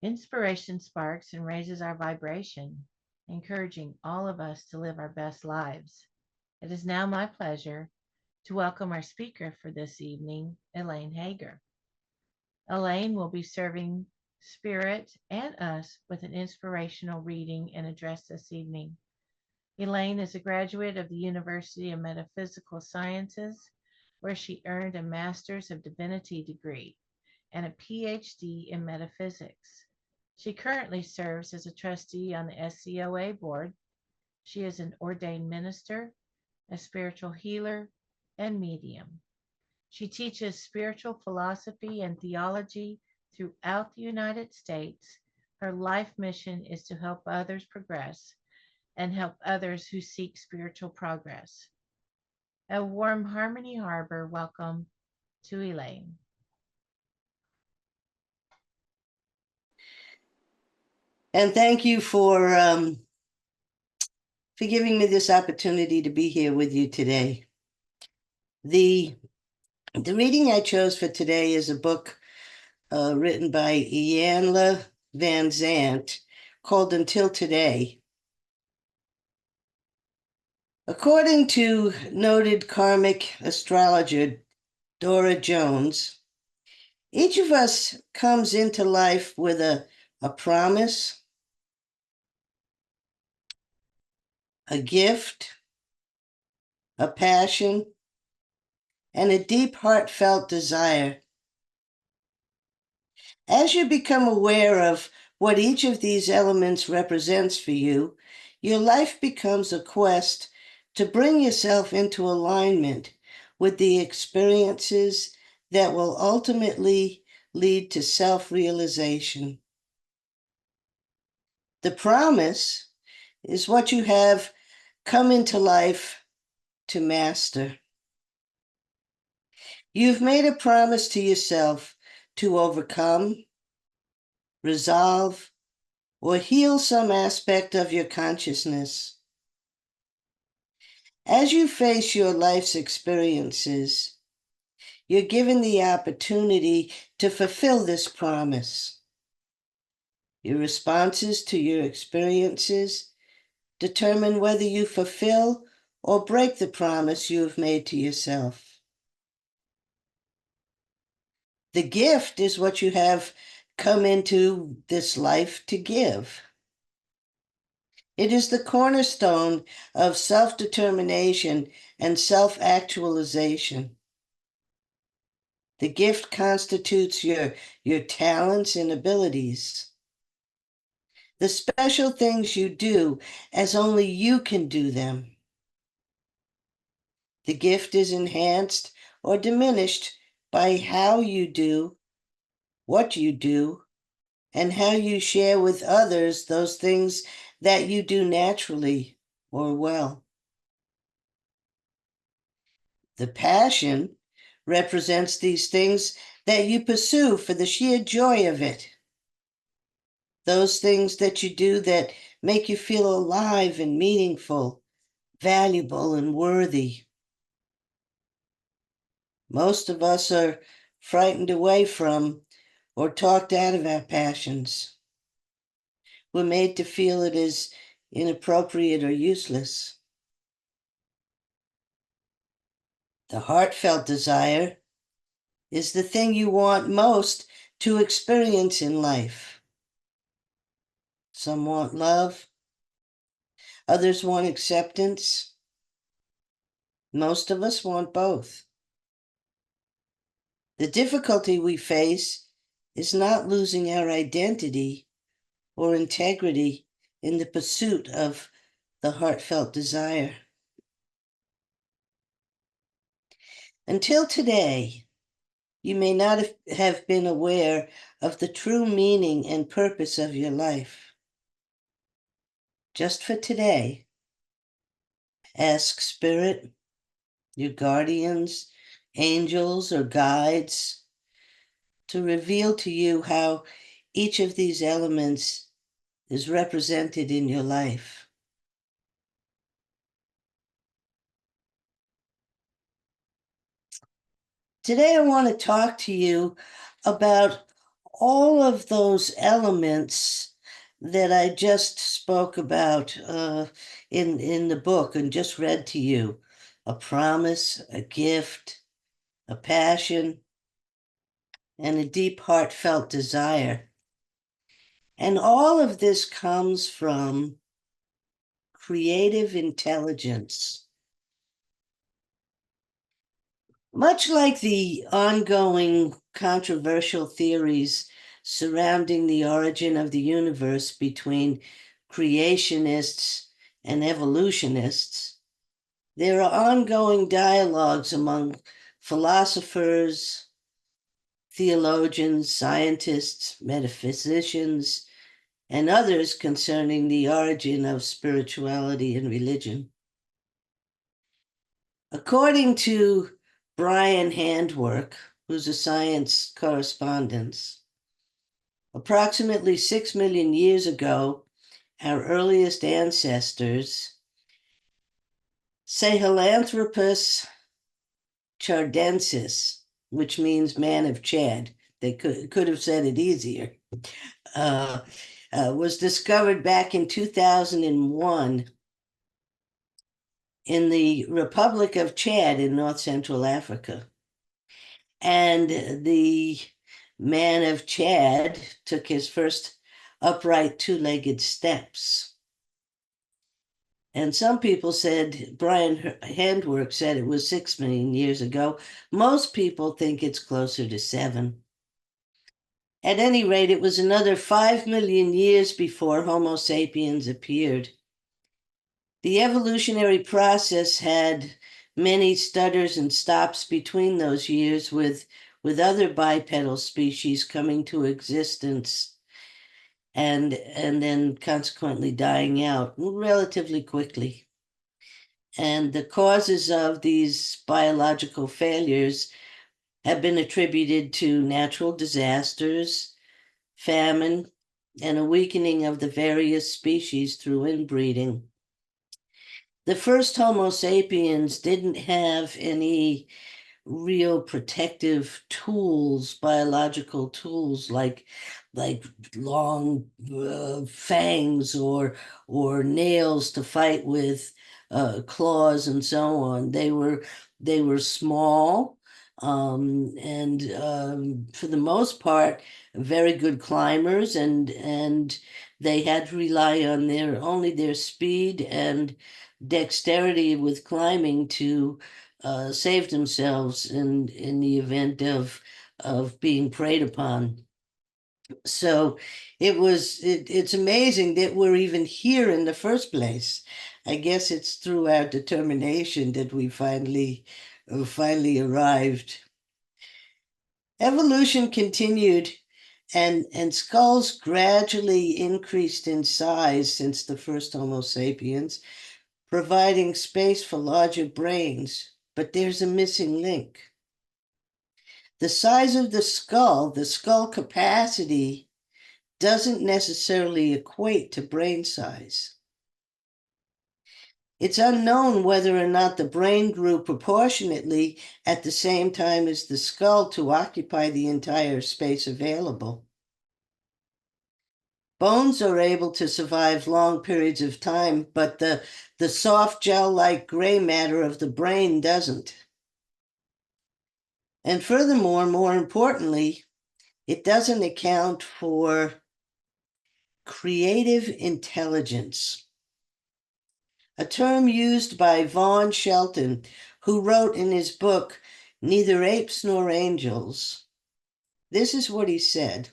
Inspiration sparks and raises our vibration, encouraging all of us to live our best lives. It is now my pleasure to welcome our speaker for this evening, Elaine Hager. Elaine will be serving Spirit and us with an inspirational reading and address this evening. Elaine is a graduate of the University of Metaphysical Sciences, where she earned a Master's of Divinity degree and a PhD in metaphysics. She currently serves as a trustee on the SCoA board. She is an ordained minister, a spiritual healer, and medium. She teaches spiritual philosophy and theology throughout the United States. Her life mission is to help others progress and help others who seek spiritual progress. A warm Harmony Harbor welcome to Elaine. And thank you for giving me this opportunity to be here with you today. The reading I chose for today is a book written by Iyanla Van Zant called Until Today. According to noted karmic astrologer Dora Jones, each of us comes into life with a promise, a gift, a passion, and a deep heartfelt desire. As you become aware of what each of these elements represents for you, your life becomes a quest to bring yourself into alignment with the experiences that will ultimately lead to self-realization. The promise is what you have come into life to master. You've made a promise to yourself to overcome, resolve, or heal some aspect of your consciousness. As you face your life's experiences, you're given the opportunity to fulfill this promise. Your responses to your experiences determine whether you fulfill or break the promise you have made to yourself. The gift is what you have come into this life to give. It is the cornerstone of self-determination and self-actualization. The gift constitutes your talents and abilities, the special things you do as only you can do them. The gift is enhanced or diminished by how you do, what you do, and how you share with others those things that you do naturally or well. The passion represents these things that you pursue for the sheer joy of it. Those things that you do that make you feel alive and meaningful, valuable and worthy. Most of us are frightened away from or talked out of our passions. We're made to feel it is inappropriate or useless. The heartfelt desire is the thing you want most to experience in life. Some want love, others want acceptance. Most of us want both. The difficulty we face is not losing our identity or integrity in the pursuit of the heartfelt desire. Until today, you may not have been aware of the true meaning and purpose of your life. Just for today, ask Spirit, your guardians, angels, or guides to reveal to you how each of these elements is represented in your life. Today, I want to talk to you about all of those elements that I just spoke about in the book and just read to you, a promise, a gift, a passion, and a deep heartfelt desire. And all of this comes from creative intelligence. Much like the ongoing controversial theories surrounding the origin of the universe between creationists and evolutionists, there are ongoing dialogues among philosophers, theologians, scientists, metaphysicians, and others concerning the origin of spirituality and religion. According to Brian Handwork, who's a science correspondent, approximately 6 million years ago, our earliest ancestors, Sahelanthropus chardensis, which means man of Chad, they could have said it easier, was discovered back in 2001 in the Republic of Chad in North Central Africa. And the man of Chad took his first upright two-legged steps. And some people said, Brian Handwork said it was 6 million years ago. Most people think it's closer to 7. At any rate, it was another 5 million years before Homo sapiens appeared. The evolutionary process had many stutters and stops between those years, with other bipedal species coming to existence and then consequently dying out relatively quickly. And the causes of these biological failures have been attributed to natural disasters, famine, and a weakening of the various species through inbreeding. The first Homo sapiens didn't have any real protective tools, biological tools like long fangs or nails to fight with, claws and so on. They were small, and for the most part, very good climbers, and they had to rely on only their speed and dexterity with climbing to save themselves in the event of being preyed upon. So it's amazing that we're even here in the first place. I guess it's through our determination that we finally arrived. Evolution continued, and skulls gradually increased in size since the first Homo sapiens, providing space for larger brains. But there's a missing link. The size of the skull capacity, doesn't necessarily equate to brain size. It's unknown whether or not the brain grew proportionately at the same time as the skull to occupy the entire space available. Bones are able to survive long periods of time, but the soft gel-like gray matter of the brain doesn't. And furthermore, more importantly, it doesn't account for creative intelligence, a term used by Vaughan Shelton, who wrote in his book, Neither Apes Nor Angels. This is what he said: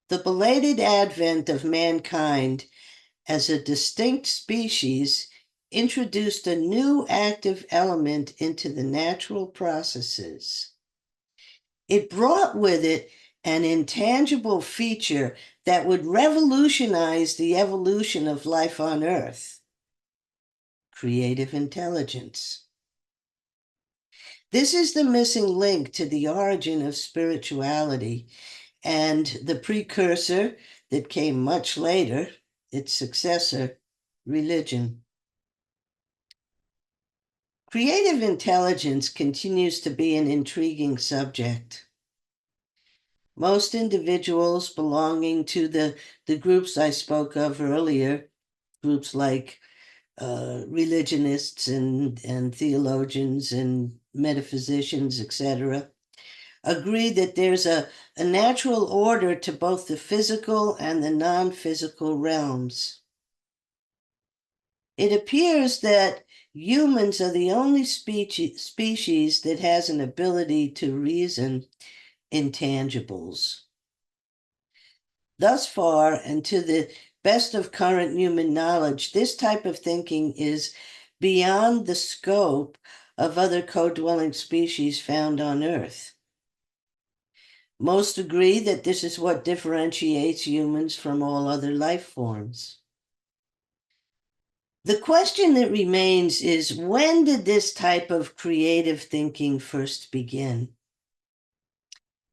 "The belated advent of mankind as a distinct species introduced a new active element into the natural processes. It brought with it an intangible feature that would revolutionize the evolution of life on Earth: creative intelligence. This is the missing link to the origin of spirituality and the precursor that came much later, its successor, religion." Creative intelligence continues to be an intriguing subject. Most individuals belonging to the groups I spoke of earlier, groups like religionists and theologians and metaphysicians, etc., agree that there's a natural order to both the physical and the non-physical realms. It appears that humans are the only species that has an ability to reason intangibles. Thus far, and to the best of current human knowledge, this type of thinking is beyond the scope of other co-dwelling species found on Earth. Most agree that this is what differentiates humans from all other life forms. The question that remains is, when did this type of creative thinking first begin?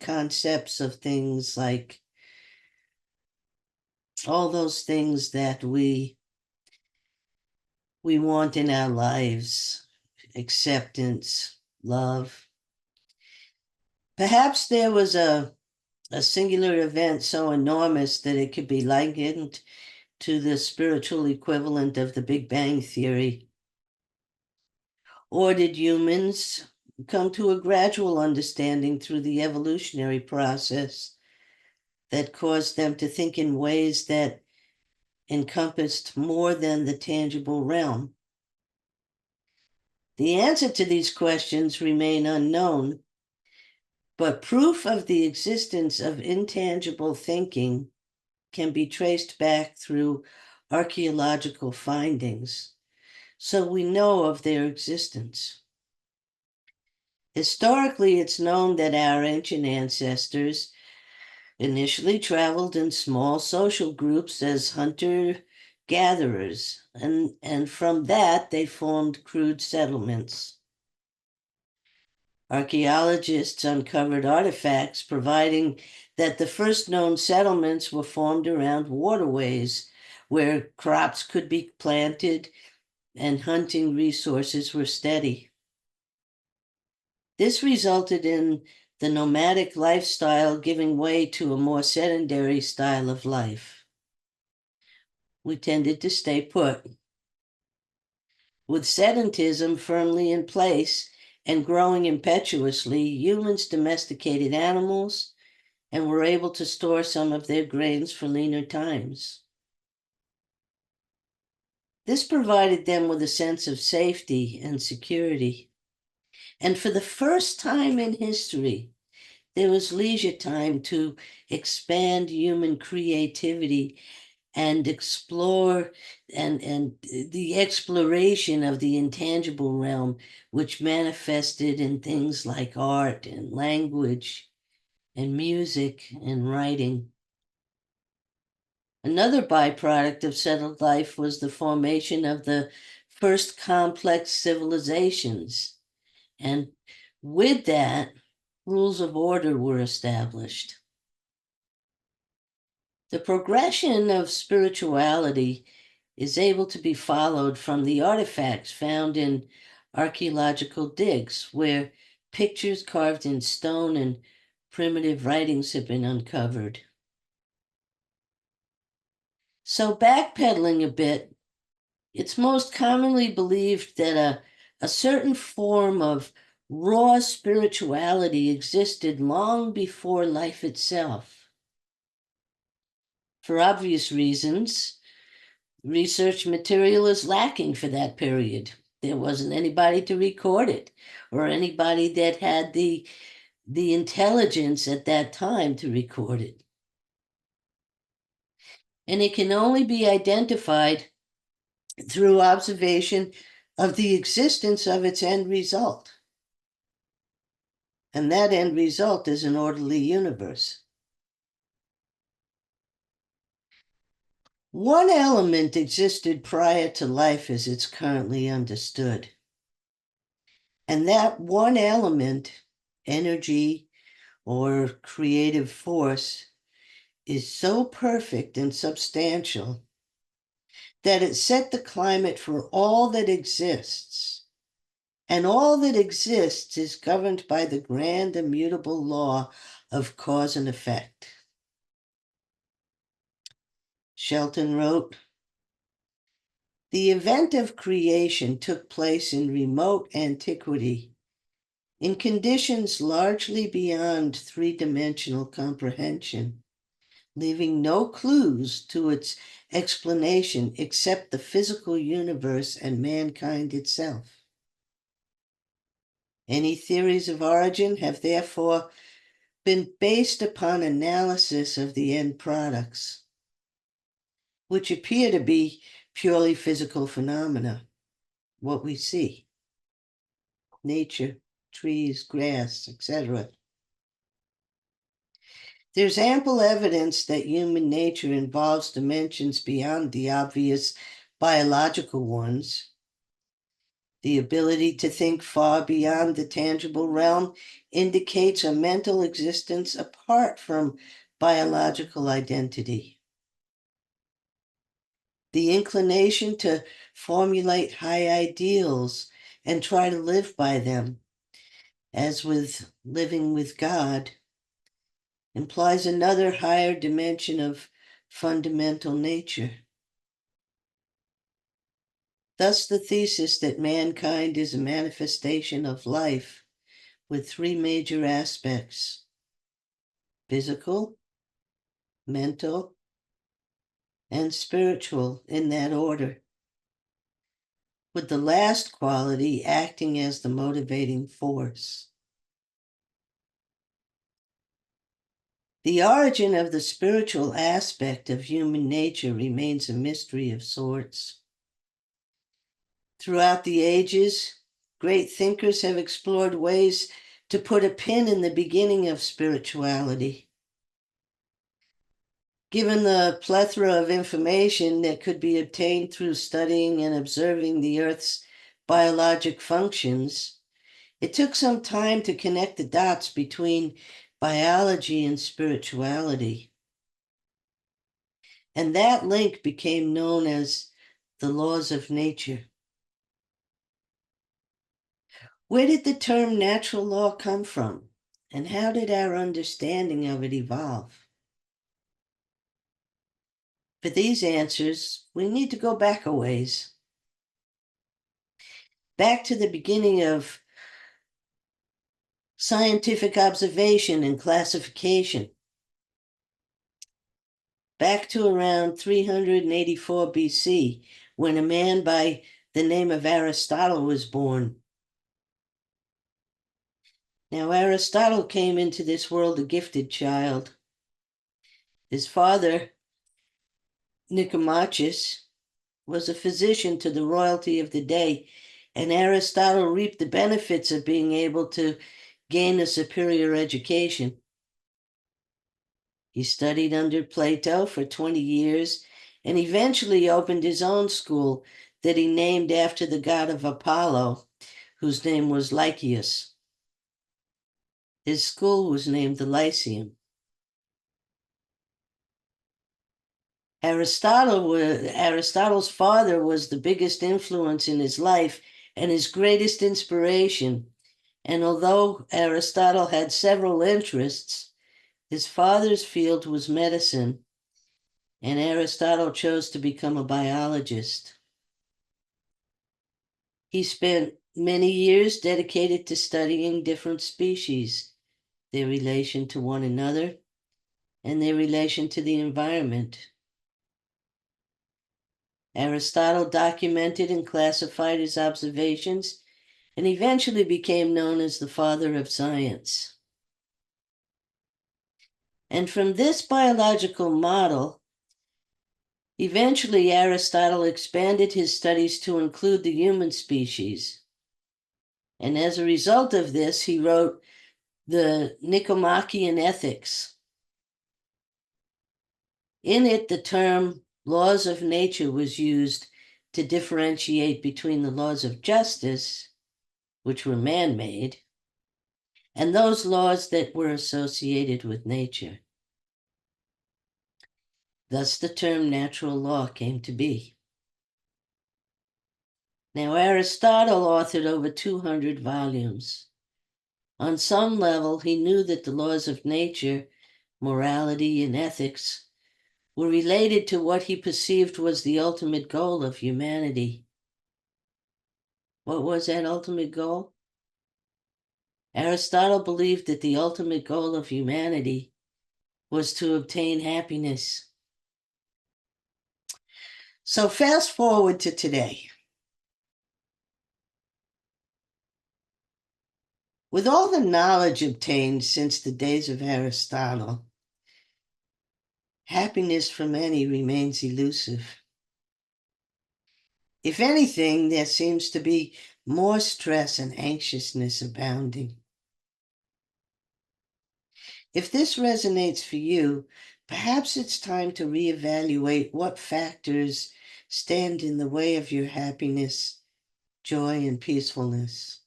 Concepts of things like all those things that we want in our lives, acceptance, love. Perhaps there was a singular event so enormous that it could be likened to the spiritual equivalent of the Big Bang Theory. Or did humans come to a gradual understanding through the evolutionary process that caused them to think in ways that encompassed more than the tangible realm? The answer to these questions remain unknown, but proof of the existence of intangible thinking can be traced back through archaeological findings, so we know of their existence. Historically, it's known that our ancient ancestors initially traveled in small social groups as hunter-gatherers, and from that they formed crude settlements. Archaeologists uncovered artifacts providing that the first known settlements were formed around waterways where crops could be planted and hunting resources were steady. This resulted in the nomadic lifestyle giving way to a more sedentary style of life. We tended to stay put. With sedentism firmly in place and growing impetuously, humans domesticated animals and were able to store some of their grains for leaner times. This provided them with a sense of safety and security. And for the first time in history, there was leisure time to expand human creativity and explore and the exploration of the intangible realm, which manifested in things like art and language and music and writing. Another byproduct of settled life was the formation of the first complex civilizations. And with that, rules of order were established. The progression of spirituality is able to be followed from the artifacts found in archaeological digs, where pictures carved in stone and primitive writings have been uncovered. So, backpedaling a bit, it's most commonly believed that a certain form of raw spirituality existed long before life itself. For obvious reasons, research material is lacking for that period. There wasn't anybody to record it or anybody that had the intelligence at that time to record it. And it can only be identified through observation of the existence of its end result. And that end result is an orderly universe. One element existed prior to life as it's currently understood. And that one element, energy or creative force, is so perfect and substantial that it set the climate for all that exists. And all that exists is governed by the grand immutable law of cause and effect. Shelton wrote, "The event of creation took place in remote antiquity, in conditions largely beyond three-dimensional comprehension, leaving no clues to its explanation except the physical universe and mankind itself. Any theories of origin have therefore been based upon analysis of the end products, which appear to be purely physical phenomena, what we see, nature, trees, grass, etc. There's ample evidence that human nature involves dimensions beyond the obvious biological ones. The ability to think far beyond the tangible realm indicates a mental existence apart from biological identity. The inclination to formulate high ideals and try to live by them, as with living with God, implies another higher dimension of fundamental nature. Thus, the thesis that mankind is a manifestation of life with three major aspects: physical, mental, and spiritual, in that order, with the last quality acting as the motivating force. The origin of the spiritual aspect of human nature remains a mystery of sorts. Throughout the ages, great thinkers have explored ways to put a pin in the beginning of spirituality. Given the plethora of information that could be obtained through studying and observing the Earth's biologic functions, it took some time to connect the dots between biology and spirituality. And that link became known as the laws of nature. Where did the term natural law come from? And how did our understanding of it evolve? For these answers, we need to go back a ways. Back to the beginning of scientific observation and classification. Back to around 384 BC, when a man by the name of Aristotle was born. Now, Aristotle came into this world a gifted child. His father, Nicomachus, was a physician to the royalty of the day, and Aristotle reaped the benefits of being able to gain a superior education. He studied under Plato for 20 years and eventually opened his own school that he named after the god of Apollo, whose name was Lycius. His school was named the Lyceum. Aristotle's father was the biggest influence in his life and his greatest inspiration. And although Aristotle had several interests, his father's field was medicine, and Aristotle chose to become a biologist. He spent many years dedicated to studying different species, their relation to one another, and their relation to the environment. Aristotle documented and classified his observations and eventually became known as the father of science. And from this biological model, eventually Aristotle expanded his studies to include the human species. And as a result of this, he wrote the Nicomachean Ethics. In it, the term laws of nature was used to differentiate between the laws of justice, which were man-made, and those laws that were associated with nature. Thus, the term natural law came to be. Now, Aristotle authored over 200 volumes. On some level, he knew that the laws of nature, morality, and ethics were related to what he perceived was the ultimate goal of humanity. What was that ultimate goal? Aristotle believed that the ultimate goal of humanity was to obtain happiness. So fast forward to today. With all the knowledge obtained since the days of Aristotle, happiness for many remains elusive. If anything, there seems to be more stress and anxiousness abounding. If this resonates for you, perhaps it's time to reevaluate what factors stand in the way of your happiness, joy, and peacefulness.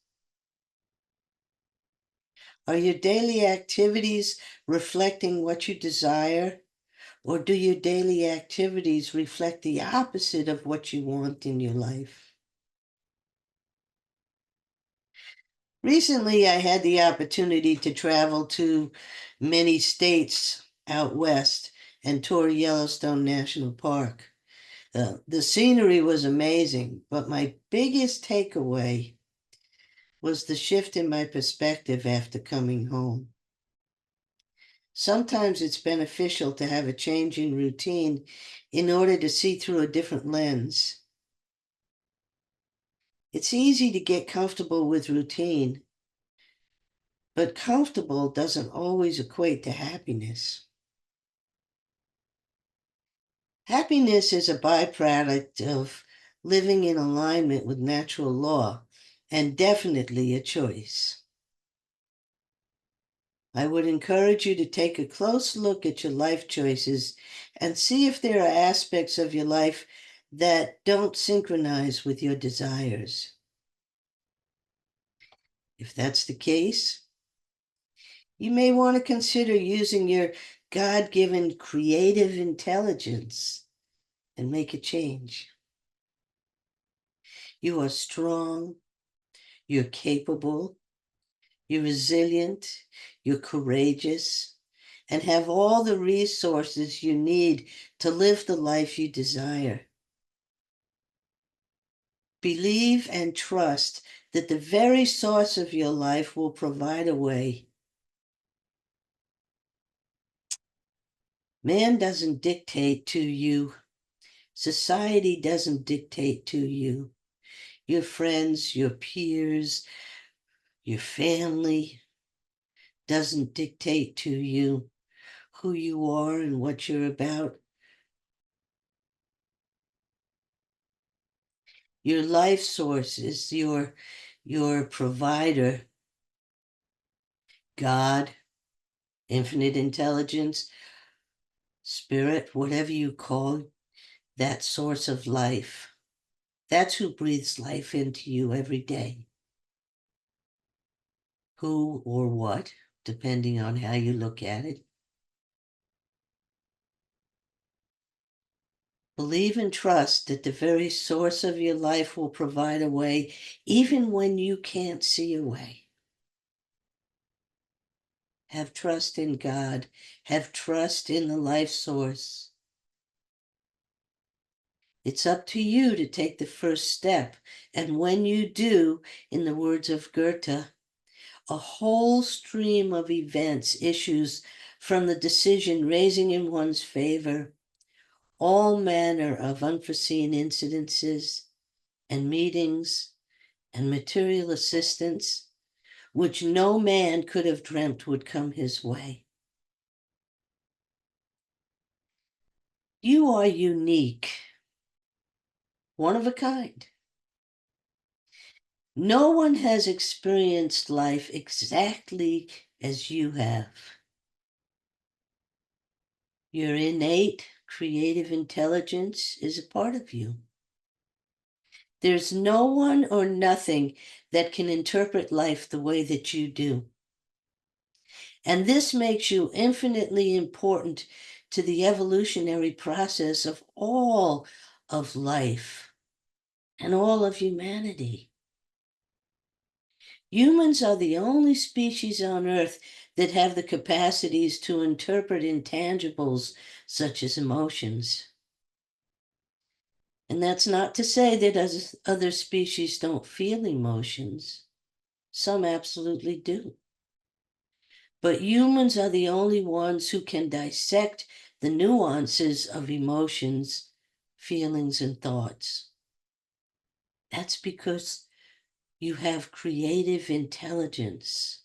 Are your daily activities reflecting what you desire, or do your daily activities reflect the opposite of what you want in your life? Recently, I had the opportunity to travel to many states out west and tour Yellowstone National Park. The scenery was amazing, but my biggest takeaway was the shift in my perspective after coming home. Sometimes it's beneficial to have a change in routine in order to see through a different lens. It's easy to get comfortable with routine, but comfortable doesn't always equate to happiness. Happiness is a byproduct of living in alignment with natural law, and definitely a choice. I would encourage you to take a close look at your life choices and see if there are aspects of your life that don't synchronize with your desires. If that's the case, you may want to consider using your God-given creative intelligence and make a change. You are strong, you're capable, you're resilient, you're courageous, and have all the resources you need to live the life you desire. Believe and trust that the very source of your life will provide a way. Man doesn't dictate to you. Society doesn't dictate to you. Your friends, your peers, your family doesn't dictate to you who you are and what you're about. Your life source is your provider, God, infinite intelligence, spirit, whatever you call that source of life. That's who breathes life into you every day. Who or what, depending on how you look at it. Believe and trust that the very source of your life will provide a way, even when you can't see a way. Have trust in God. Have trust in the life source. It's up to you to take the first step. And when you do, in the words of Goethe, a whole stream of events issues from the decision raising in one's favor all manner of unforeseen incidences and meetings and material assistance, which no man could have dreamt would come his way. You are unique, one of a kind. No one has experienced life exactly as you have. Your innate creative intelligence is a part of you. There's no one or nothing that can interpret life the way that you do. And this makes you infinitely important to the evolutionary process of all of life and all of humanity. Humans are the only species on Earth that have the capacities to interpret intangibles such as emotions. And that's not to say that other species don't feel emotions. Some absolutely do. But humans are the only ones who can dissect the nuances of emotions, feelings, and thoughts. That's because you have creative intelligence.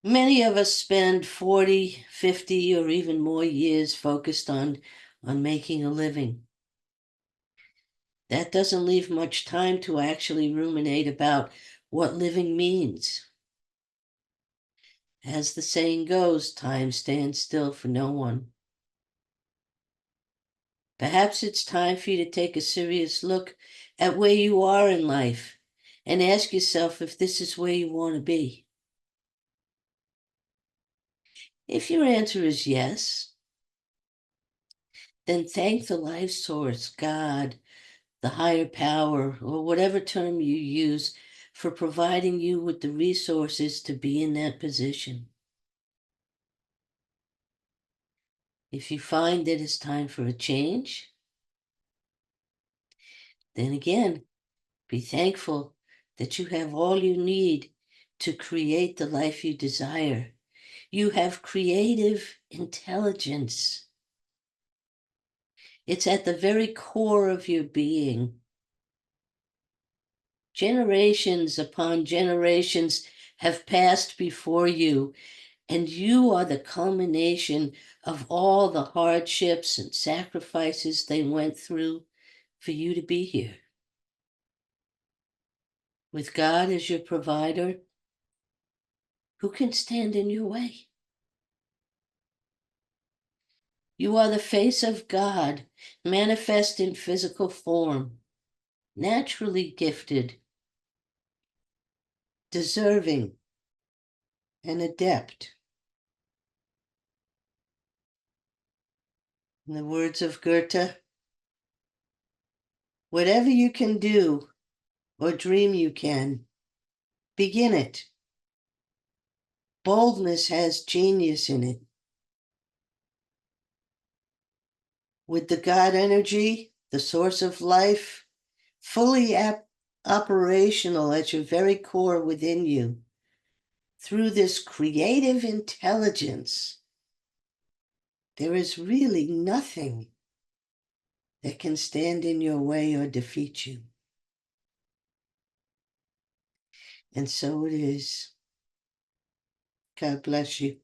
Many of us spend 40, 50, or even more years focused on making a living. That doesn't leave much time to actually ruminate about what living means. As the saying goes, time stands still for no one. Perhaps it's time for you to take a serious look at where you are in life and ask yourself if this is where you want to be. If your answer is yes, then thank the life source, God, the higher power, or whatever term you use, for providing you with the resources to be in that position. If you find that it's time for a change, then again, be thankful that you have all you need to create the life you desire. You have creative intelligence. It's at the very core of your being. Generations upon generations have passed before you, and you are the culmination of all the hardships and sacrifices they went through for you to be here. With God as your provider, who can stand in your way? You are the face of God, manifest in physical form, naturally gifted, deserving, and adept. In the words of Goethe, whatever you can do or dream you can, begin it. Boldness has genius in it. With the God energy, the source of life, fully operational at your very core within you, through this creative intelligence, there is really nothing that can stand in your way or defeat you. And so it is. God bless you.